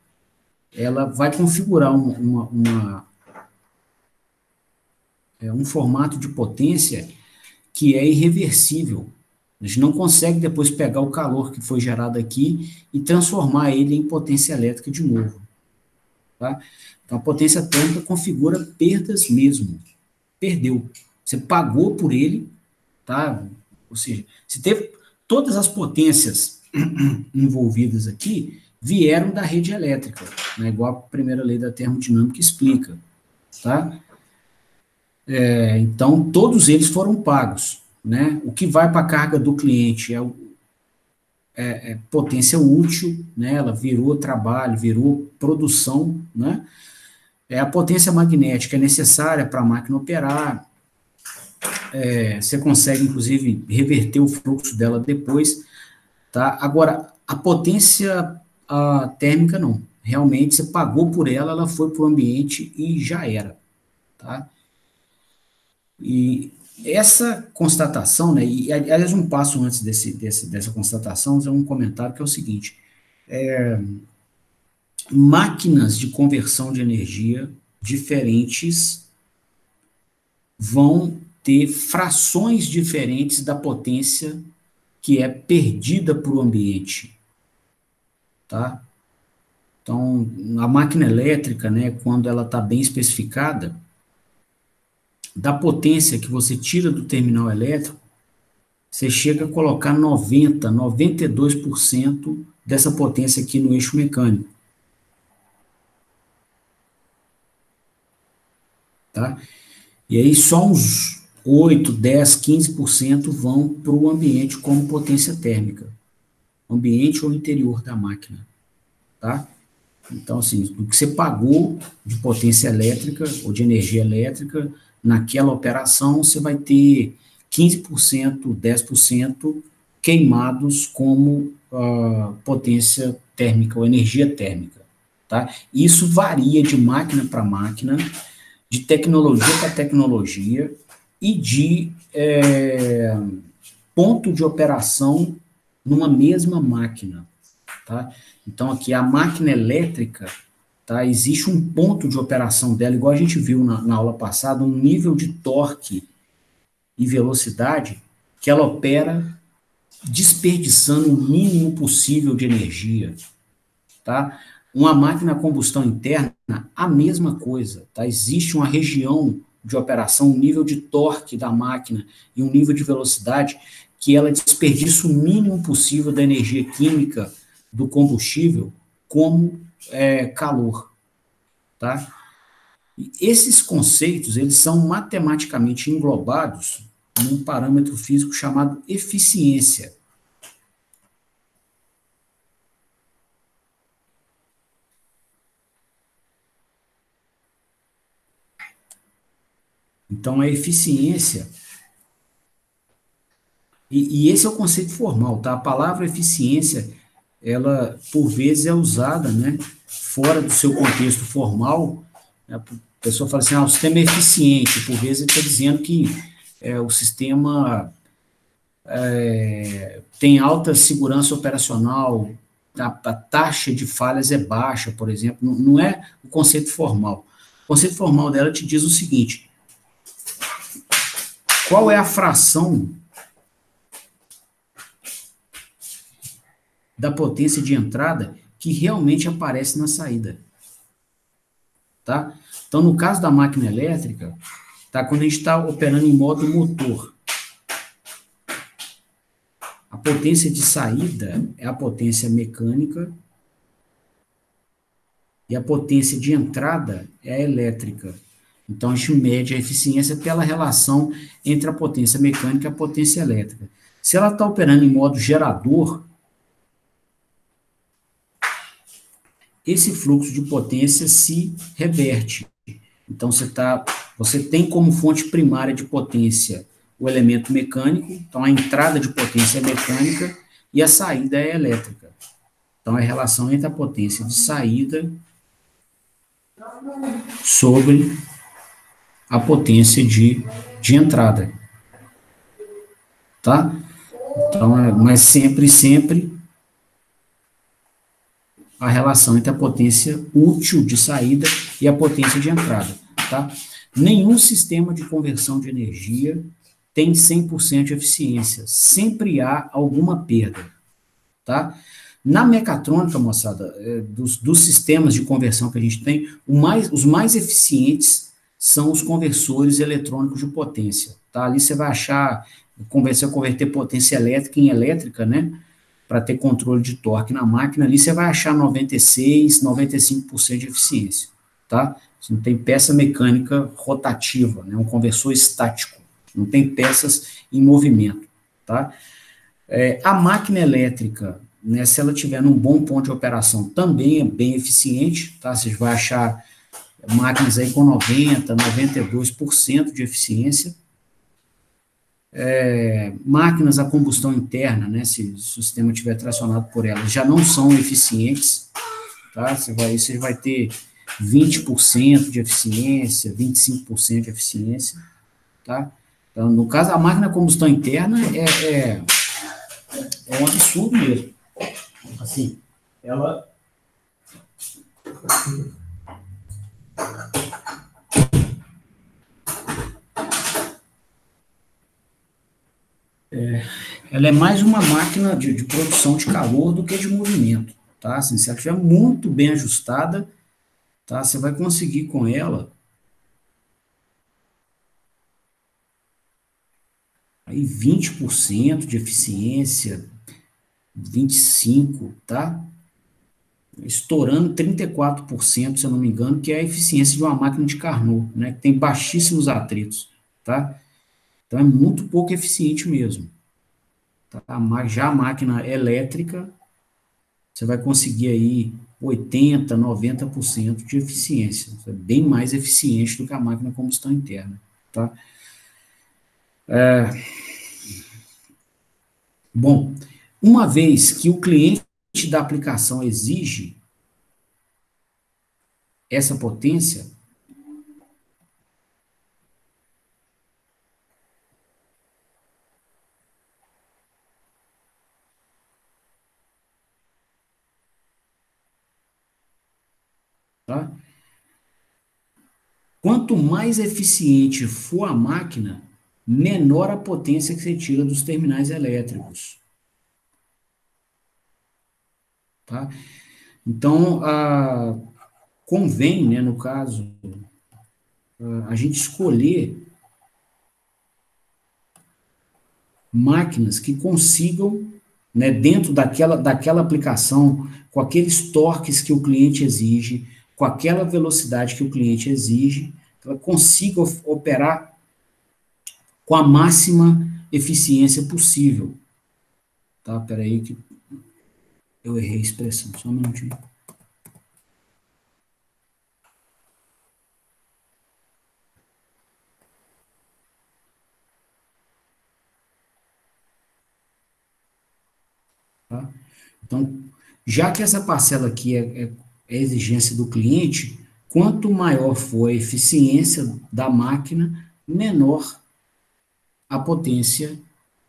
Speaker 1: ela vai configurar um formato de potência que é irreversível. A gente não consegue depois pegar o calor que foi gerado aqui e transformar ele em potência elétrica de novo. Tá? Então, a potência térmica configura perdas mesmo. Perdeu. Você pagou por ele, tá? Ou seja, se teve todas as potências envolvidas aqui vieram da rede elétrica, né? Igual a primeira lei da termodinâmica explica. Tá? Então, todos eles foram pagos. Né? O que vai para a carga do cliente é potência útil, né? Ela virou trabalho, virou produção, né? A potência magnética é necessária para a máquina operar, você consegue, inclusive, reverter o fluxo dela depois, tá? Agora, a potência térmica, não. Realmente, você pagou por ela, ela foi para o ambiente e já era, tá? E essa constatação, né, e aliás, um passo antes dessa constatação, é um comentário que é o seguinte: máquinas de conversão de energia diferentes vão ter frações diferentes da potência que é perdida para o ambiente. Tá? Então, a máquina elétrica, né, quando ela está bem especificada, da potência que você tira do terminal elétrico, você chega a colocar 90%, 92% dessa potência aqui no eixo mecânico. Tá? E aí só uns 8, 10, 15% vão para o ambiente como potência térmica. Ambiente ou interior da máquina. Tá? Então, assim, o que você pagou de potência elétrica ou de energia elétrica, naquela operação, você vai ter 15%, 10% queimados como potência térmica ou energia térmica. tá? Isso varia de máquina para máquina, de tecnologia para tecnologia e de ponto de operação numa mesma máquina, tá? Então, aqui, a máquina elétrica, tá? Existe um ponto de operação dela, igual a gente viu na aula passada, um nível de torque e velocidade que ela opera desperdiçando o mínimo possível de energia, tá? Uma máquina a combustão interna, a mesma coisa, tá? Existe uma região de operação, um nível de torque da máquina e um nível de velocidade que ela desperdiça o mínimo possível da energia química do combustível como calor, tá? E esses conceitos, eles são matematicamente englobados num parâmetro físico chamado eficiência. Então, a eficiência, e esse é o conceito formal, tá? A palavra eficiência, ela, por vezes, é usada, né, fora do seu contexto formal, né, a pessoa fala assim, o sistema é eficiente, por vezes ele está dizendo que o sistema tem alta segurança operacional, a taxa de falhas é baixa, por exemplo, não é o conceito formal. O conceito formal dela te diz o seguinte: qual é a fração da potência de entrada que realmente aparece na saída, tá? Então, no caso da máquina elétrica, tá, quando a gente está operando em modo motor, a potência de saída é a potência mecânica e a potência de entrada é a elétrica. Então, a gente mede a eficiência pela relação entre a potência mecânica e a potência elétrica. Se ela está operando em modo gerador, esse fluxo de potência se reverte. Então, você tem como fonte primária de potência o elemento mecânico, então a entrada de potência é mecânica e a saída é elétrica. Então, é a relação entre a potência de saída sobre a potência de entrada. Tá? Então, mas sempre a relação entre a potência útil de saída e a potência de entrada, tá? Nenhum sistema de conversão de energia tem 100% de eficiência, sempre há alguma perda, tá? Na mecatrônica, moçada, dos sistemas de conversão que a gente tem, os mais eficientes são os conversores eletrônicos de potência, tá? Ali você vai achar, converter potência elétrica em elétrica, né? Para ter controle de torque na máquina, ali você vai achar 96%, 95% de eficiência, tá? Você não tem peça mecânica rotativa, né? Um conversor estático, não tem peças em movimento, tá? A máquina elétrica, né, se ela tiver num bom ponto de operação, também é bem eficiente, tá? Você vai achar máquinas aí com 90%, 92% de eficiência. Máquinas a combustão interna, né, se o sistema estiver tracionado por elas, já não são eficientes, tá? Você vai ter 20% de eficiência, 25% de eficiência, tá? Então, no caso, a máquina a combustão interna é um absurdo mesmo. Assim, ela... ela é mais uma máquina de produção de calor do que de movimento, tá? Assim, se ela estiver muito bem ajustada, tá? Você vai conseguir com ela aí 20% de eficiência, 25%, tá? Estourando 34%, se eu não me engano, que é a eficiência de uma máquina de Carnot, né? Que tem baixíssimos atritos, tá? Então é muito pouco eficiente mesmo. Tá? Já a máquina elétrica, você vai conseguir aí 80%, 90% de eficiência. É bem mais eficiente do que a máquina a combustão interna, tá? Bom, uma vez que o cliente da aplicação exige, essa potência, tá? Quanto mais eficiente for a máquina, menor a potência que você tira dos terminais elétricos, tá? Então, convém, né, no caso, a gente escolher máquinas que consigam, né, dentro daquela aplicação, com aqueles torques que o cliente exige, com aquela velocidade que o cliente exige, ela consiga operar com a máxima eficiência possível. Tá? Espera aí que eu errei a expressão, só um minutinho. Tá? Então, já que essa parcela aqui é exigência do cliente, quanto maior for a eficiência da máquina, menor a potência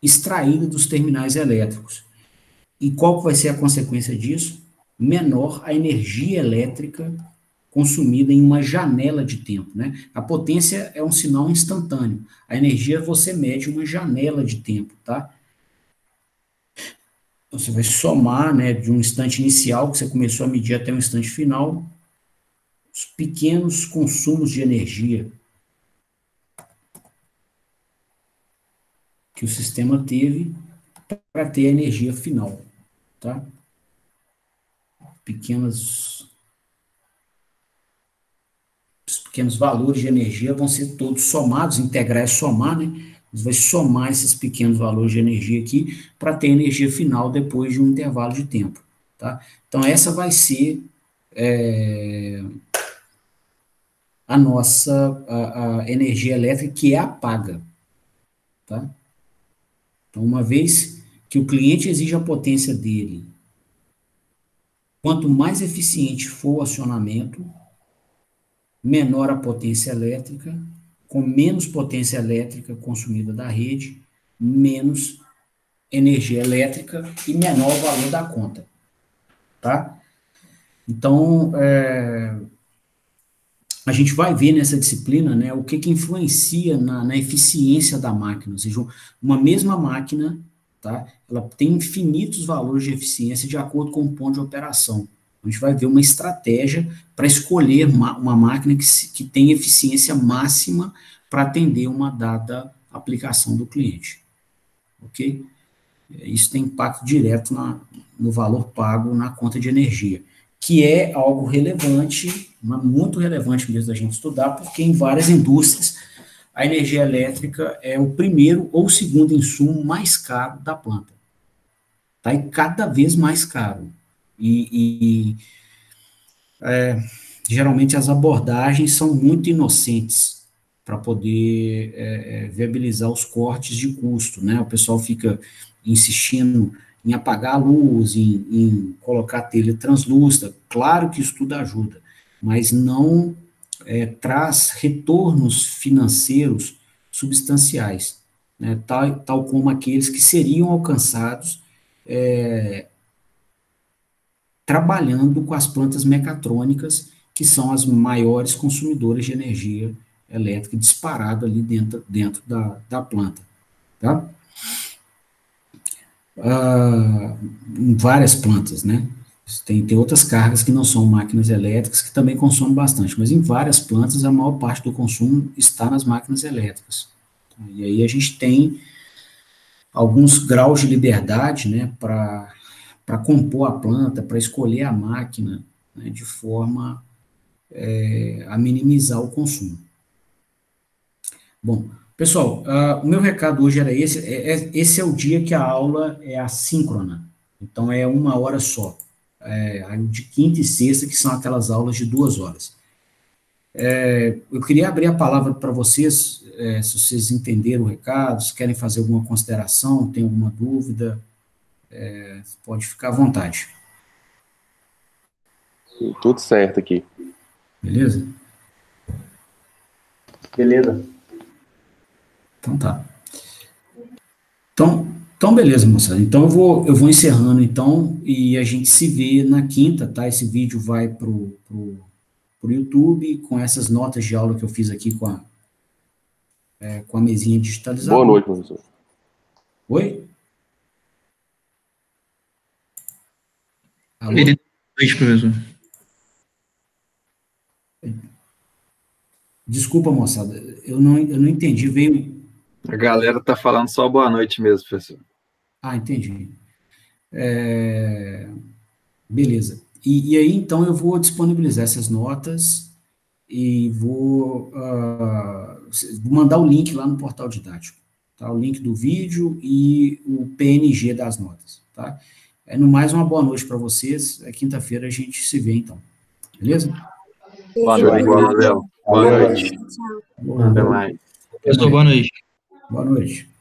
Speaker 1: extraída dos terminais elétricos. E qual vai ser a consequência disso? Menor a energia elétrica consumida em uma janela de tempo, né? A potência é um sinal instantâneo. A energia você mede uma janela de tempo, tá? Você vai somar, né, de um instante inicial que você começou a medir até um instante final, os pequenos consumos de energia que o sistema teve para ter a energia final, tá? Os pequenos valores de energia vão ser todos somados, integrar é somar, né? Você vai somar esses pequenos valores de energia aqui para ter energia final depois de um intervalo de tempo, tá? Então, essa vai ser a nossa a energia elétrica que é a paga, tá? Então, uma vez que o cliente exige a potência dele, quanto mais eficiente for o acionamento, menor a potência elétrica, com menos potência elétrica consumida da rede, menos energia elétrica e menor o valor da conta, tá? Então, a gente vai ver nessa disciplina, né, o que influencia na eficiência da máquina, ou seja, uma mesma máquina, tá, ela tem infinitos valores de eficiência de acordo com o ponto de operação. A gente vai ver uma estratégia para escolher uma máquina que tem eficiência máxima para atender uma dada aplicação do cliente, ok? Isso tem impacto direto no valor pago na conta de energia, que é algo relevante, muito relevante mesmo da gente estudar, porque em várias indústrias a energia elétrica é o primeiro ou segundo insumo mais caro da planta. Tá? E cada vez mais caro. Geralmente as abordagens são muito inocentes para poder viabilizar os cortes de custo, né? O pessoal fica insistindo em apagar a luz, em colocar telha translúcida. Claro que isso tudo ajuda, mas não traz retornos financeiros substanciais, né? Tal como aqueles que seriam alcançados trabalhando com as plantas mecatrônicas, que são as maiores consumidoras de energia elétrica disparado ali dentro da planta, tá? Em várias plantas, né? Tem outras cargas que não são máquinas elétricas, que também consomem bastante, mas em várias plantas a maior parte do consumo está nas máquinas elétricas. E aí a gente tem alguns graus de liberdade, né, para compor a planta, para escolher a máquina, né, de forma a minimizar o consumo. Bom, pessoal, o meu recado hoje era esse. Esse é o dia que a aula é assíncrona, então é 1 hora só. De quinta e sexta, que são aquelas aulas de 2 horas. Eu queria abrir a palavra para vocês, se vocês entenderam o recado, se querem fazer alguma consideração, tem alguma dúvida, pode ficar à vontade.
Speaker 3: Tudo certo aqui.
Speaker 1: Beleza?
Speaker 3: Beleza.
Speaker 1: Então tá. Então beleza, moçada. Então eu vou encerrando, então, e a gente se vê na quinta, tá? Esse vídeo vai pro YouTube, com essas notas de aula que eu fiz aqui com a mesinha digitalizada.
Speaker 4: Boa noite, professor.
Speaker 1: Oi? Alô?
Speaker 5: Boa noite, professor.
Speaker 1: Desculpa, moçada, eu não entendi, veio...
Speaker 2: A galera tá falando só boa noite mesmo, professor.
Speaker 1: Ah, entendi. Beleza. E aí, então, eu vou disponibilizar essas notas e vou mandar o link lá no portal didático, tá? O link do vídeo e o PNG das notas, tá? No mais, uma boa noite para vocês. Quinta-feira a gente se vê, então. Beleza?
Speaker 4: Boa
Speaker 2: Show de
Speaker 4: noite.
Speaker 2: bola, Léo. Boa noite.
Speaker 3: Até mais.
Speaker 5: Professor, boa noite.
Speaker 1: Boa noite.